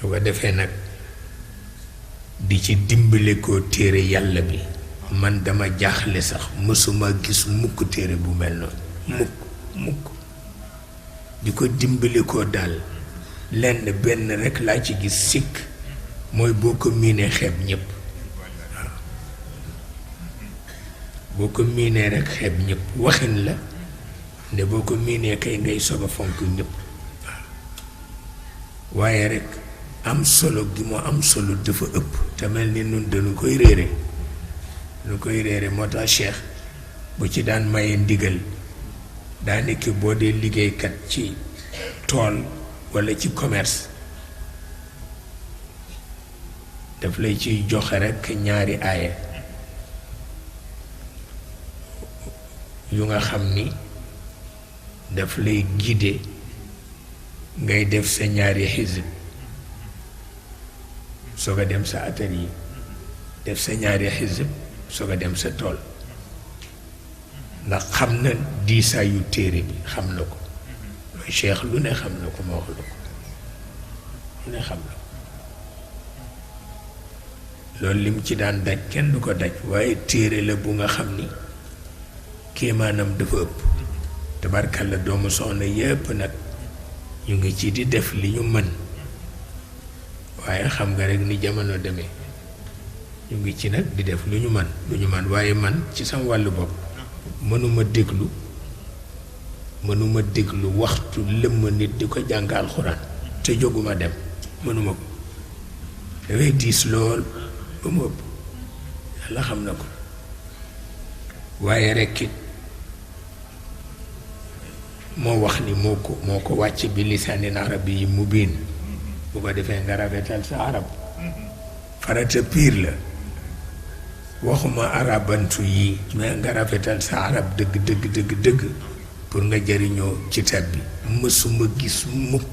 lu ko defee nag di ci dimbale ko téere yàlla bi man dama jaaxle sax mësuma gis mukk téere bu mel noonu mukk di ko dimbale ko daal lenn benn rekk laa ci gis sikk mooy boo ko miinee xeeb ñépp waaw boo ko miinee rekk xeeb ñépp waxin la ne boo ko miinee kay ngay soog a fonk ñépp waaw waaye rekk am solo gi mu am solo dafa ëpp te mel ni nun dañu koy réere moo tax Cheikh bu ci daan maye ndigal daanaka boo dee liggéeykat ci tool walla ci commerce daf lay ciy joxe rekk ñaari aaya yu nga xam ni daf lay guider ngay def sa ñaari xisib soog a dem sa atelier def sa ñaari xisib soog a dem sa tool ndax xam na diisaayu téere bi xam na ko mooy Cheikh lu ne xam na ko ma wax la ko lu ne xam na ko loolu lim ci daan daj kenn du ko daj waaye téere la bu nga xam ni kéemaanam dafa ëpp tabarkalla doomu soxna yépp nag ñu ngi ci di def li ñu mën waaye xam nga rekk ni jamono demee ñu ngi ci nag di def lu ñu mën waaye man ci sama wàllu bopp mënuma déglu waxtu lëmm nit di ko jàng alxuraan te jóguma dem mënuma ko dafay diis lool ba mu ëpp yàlla xam na ko waaye rekk it moo wax ni moo ko wàcc bi lisaanin arabi yi mubiin bu ko defee nga rafetal sa arab farata piir la waxuma arabantu yi mais nga rafetal sa arab dëgg pour nga jëriñoo ci tab bi mësuma gis mukk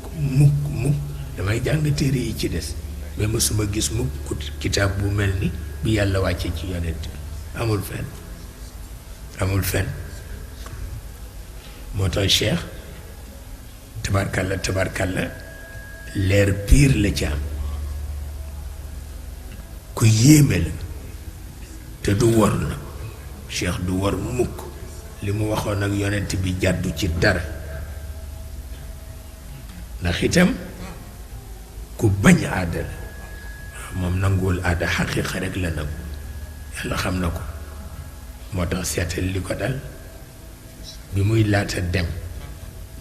damay jàng téere yi ci des mais mësuma gis mukk kitaab bu mel ni bi yàlla wàcce ci yonent bi amul fenn moo tax Cheikh tabarkalla leer piir la ci am ku yéeme la te du wor na Cheikh du wor mukk li mu waxoon ak yonent bi jàddu ci dara ndax itam ku bañ aada la moom nanguwul aada xaqiiqa rek la nangu yàlla xam na ko moo tax seetal li ko dal bi muy laata dem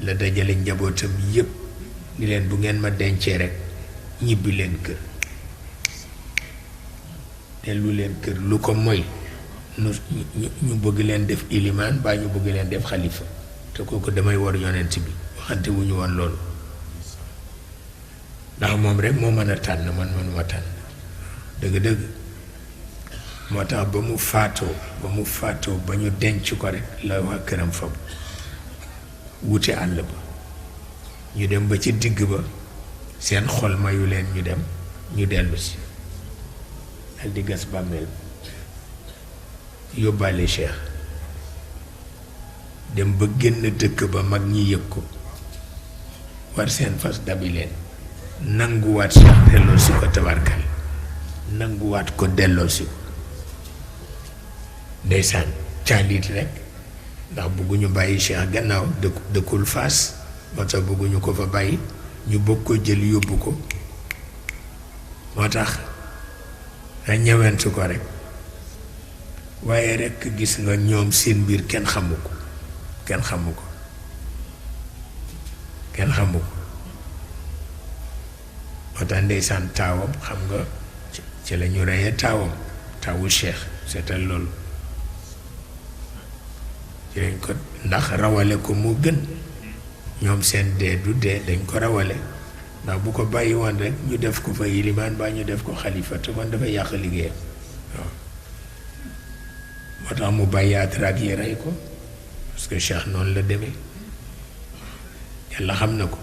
la dajale njabootam yépp ni leen bu ngeen ma dencee rekk ñibbi leen kër dellu leen kër lu ko moy ñu bëgg leen def ilimaan baa ñu bëgg leen def xalifa te kooku damay war yonent bi waxante wu ñu woon loolu ndax moom rekk moo mën a tànn man mënuma tànn dëgg moo tax ba mu faatoo ba ñu denc ko rekk la waa këram fab wuti àll ba ñu dem ba ci digg ba seen xol mayu leen ñu dem ñu dellu si dal di gas bàmmeel yóbbaale Cheikh dem ba génn dëkk ba mag ñi yëg ko war seen fas dabi leen nanguwaat Cheikh delloo si ko tabarkal nanguwaat ko delloo si ko ndeysaan caalit rek ndax bëgguñu bàyyi Cheikh gannaaw dëkkul Faas moo tax bëgguñu ko fa bàyyi ñu bëgg ko jël yóbbu ko moo tax a ñewentu ko rek waaye rekk gis nga ñoom seen mbir kenn xamu ko moo tax ndeysaan taawam xam nga ci la ñu reyee taawu Cheikh seetal loolu ci lañ ko ndax rawale ko moo gën ñoom seen dee du dee dañ ko rawale ndax bu ko bàyyi woon rek ñu def ko fa yilimaan baa ñu def ko xalifa te kon dafay yàq liggéeyam waaw moo tax mu bàyyi atrak yi rey ko parce que Cheikh noonu la demee yàlla xam na ko